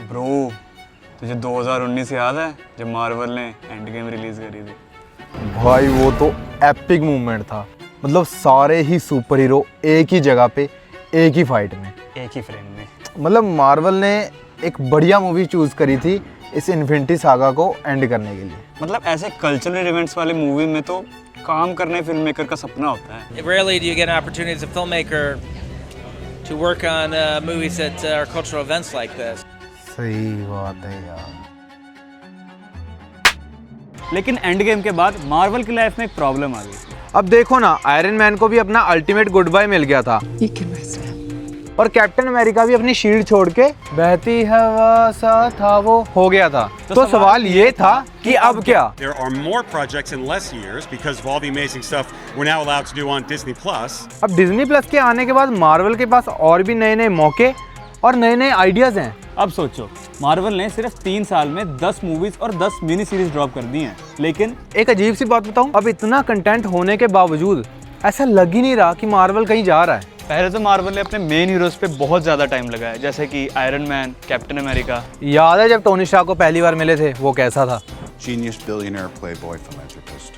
Bro, तुझे 2019 याद है जब मार्वल ने एंड गेम रिलीज करी थी? भाई वो तो एपिक मूवमेंट था। मतलब सारे ही सुपर हीरो एक ही जगह पे एक ही फाइट में, एक ही फ्रेम में। मतलब मार्वल ने एक बढ़िया मूवी चूज करी थी इस इन्फिनिटी सागा को एंड करने के लिए। मतलब ऐसे कल्चरल इवेंट्स वाले मूवी में तो काम करने फिल्म मेकर का सपना होता है। Rarely do you get an opportunity as a filmmaker to work on movies that are cultural events like this. सही बात है यार। लेकिन एंड गेम के बाद मार्वल की लाइफ में एक प्रॉब्लम आ गई। अब देखो ना, आयरन मैन को भी अपना अल्टीमेट गुड बाय मिल गया था और कैप्टन अमेरिका भी अपनी शील्ड छोड़ के बहती हवा सा था वो हो गया था। तो सवाल ये था कि अब क्या? There are more projects in less years because of all the amazing stuff we're now allowed to do on Disney Plus. अब डिज्नी प्लस के आने के बाद मार्वल के पास और भी नए नए मौके और नए नए आइडियाज हैं। अब सोचो, मार्वल ने सिर्फ 3 साल में 10 मूवीज और 10 मिनी सीरीज ड्रॉप कर दी हैं। लेकिन एक अजीब सी बात बताऊं, अब इतना कंटेंट होने के बावजूद ऐसा लग ही नहीं रहा कि मार्वल कहीं जा रहा है। पहले तो मार्वल ने अपने मेन हीरोज पे बहुत ज्यादा टाइम लगाया, जैसे कि आयरन मैन, कैप्टन अमेरिका। याद है जब टोनी स्टार्क को पहली बार मिले थे, वो कैसा था? Genius billionaire playboy philanthropist.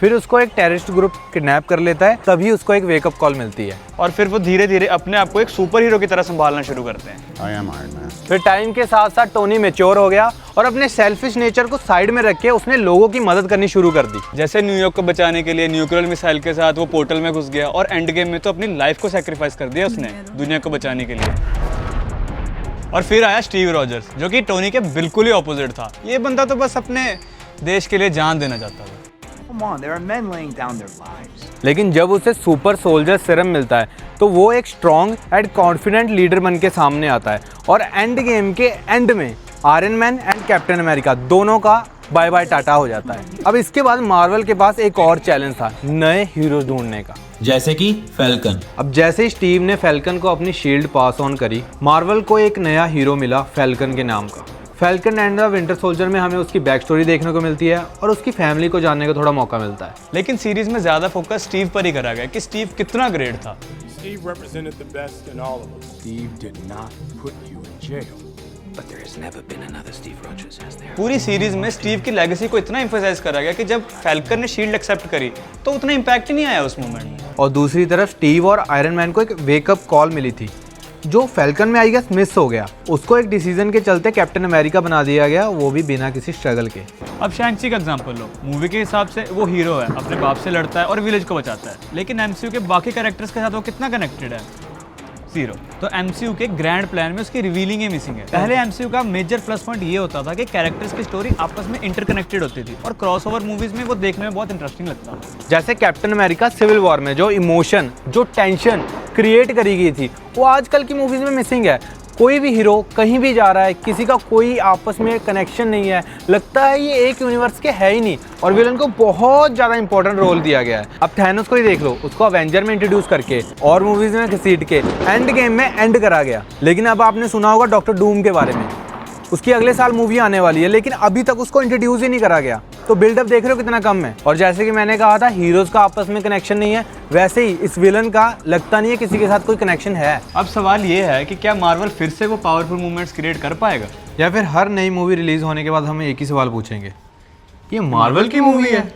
फिर उसको एक टेररिस्ट ग्रुप किडनैप कर लेता है, तभी उसको एक वेकअप कॉल मिलती है और फिर वो धीरे धीरे अपने आप को एक सुपर हीरो की तरह संभालना शुरू करते हैं। I am Iron Man. फिर टाइम के साथ साथ टोनी मैच्योर हो गया और अपने सेल्फिश नेचर को साइड में रख के उसने लोगों की मदद करनी शुरू कर दी। जैसे न्यूयॉर्क को बचाने के लिए न्यूक्लियर मिसाइल के साथ वो पोर्टल में घुस गया और एंड गेम में तो अपनी लाइफ को सैक्रिफाइस कर दिया उसने दुनिया को बचाने के लिए। और फिर आया स्टीव रॉजर्स, जो कि टोनी के बिल्कुल ही ऑपोजिट था। ये बंदा तो बस अपने देश के लिए जान देना चाहता था। Come on, there are men laying down their lives. लेकिन जब उसे सुपर सोल्जर सीरम मिलता है तो वो एक स्ट्रॉन्ग एंड कॉन्फिडेंट लीडर बन के सामने आता है और एंड गेम के एंड में iron man and captain America दोनों का बाय बाय टाटा हो जाता है। अब इसके बाद मार्वल के पास एक और चैलेंज था, नए हीरोज ढूंढने का, जैसे कि फैल्कन। अब जैसे ही स्टीव ने फैल्कन को अपनी शील्ड पास ऑन करी, मार्वल को एक नया हीरो मिला फैल्कन के नाम का। Falcon and the winter soldier में हमें उसकी बैक स्टोरी देखने को मिलती है और उसकी फैमिली को जानने का थोड़ा मौका मिलता है। लेकिन सीरीज में ज्यादा फोकस स्टीव पर ही करा गया कि स्टीव कितना ग्रेट था। Steve represented the best in all of us. Steve did not put you in jail. But there has never been another Steve Rogers, has there? पूरी सीरीज में स्टीव की legacy को इतना एम्फसाइज करा गया कि जब फैल्कन ने शील्ड एक्सेप्ट करी तो उतना इम्पैक्ट ही नहीं आया उस मोमेंट में। और दूसरी तरफ स्टीव और आयरन मैन को एक वेकअप कॉल मिली थी जो फैल्कन में आई गेस मिस हो गया। उसको एक डिसीजन के चलते कैप्टन अमेरिका बना दिया गया, वो भी बिना किसी स्ट्रगल के। अब शैंग-ची का एग्जांपल लो। मूवी के हिसाब से वो हीरो है, अपने बाप से लड़ता है और विलेज को बचाता है। लेकिन एमसीयू के बाकी कैरेक्टर्स के साथ वो कितना कनेक्टेड है? जीरो। तो एमसीयू के ग्रैंड प्लान में उसकी रिवीलिंग ही मिसिंग है। पहले एमसीयू का मेजर प्लस पॉइंट ये होता था कि कैरेक्टर्स की स्टोरी आपस में इंटरकनेक्टेड होती थी और क्रॉसओवर मूवीज में वो देखने में बहुत इंटरेस्टिंग लगता था। जैसे कैप्टन अमेरिका सिविल वॉर में जो इमोशन, जो टेंशन क्रिएट करी गई थी, वो आजकल की मूवीज में मिसिंग है। कोई भी हीरो कहीं भी जा रहा है, किसी का कोई आपस में कनेक्शन नहीं है, लगता है ये एक यूनिवर्स के है ही नहीं और विलन को बहुत ज़्यादा इंपॉर्टेंट रोल दिया गया है। अब थैनोस को ही देख लो, उसको अवेंजर में इंट्रोड्यूस करके और मूवीज में घसीट के एंड गेम में एंड करा गया। लेकिन अब आपने सुना होगा डॉक्टर डूम के बारे में, उसकी अगले साल मूवी आने वाली है लेकिन अभी तक उसको इंट्रोड्यूस ही नहीं करा गया। तो बिल्डअप देख रहे हो कितना कम है। और जैसे कि मैंने कहा था हीरोज का आपस में कनेक्शन नहीं है, वैसे ही इस विलन का लगता नहीं है किसी के साथ कोई कनेक्शन है। अब सवाल ये है कि क्या मार्वल फिर से वो पावरफुल मूवमेंट्स क्रिएट कर पाएगा, या फिर हर नई मूवी रिलीज होने के बाद हमें एक ही सवाल पूछेंगे, ये मार्वल की मूवी है?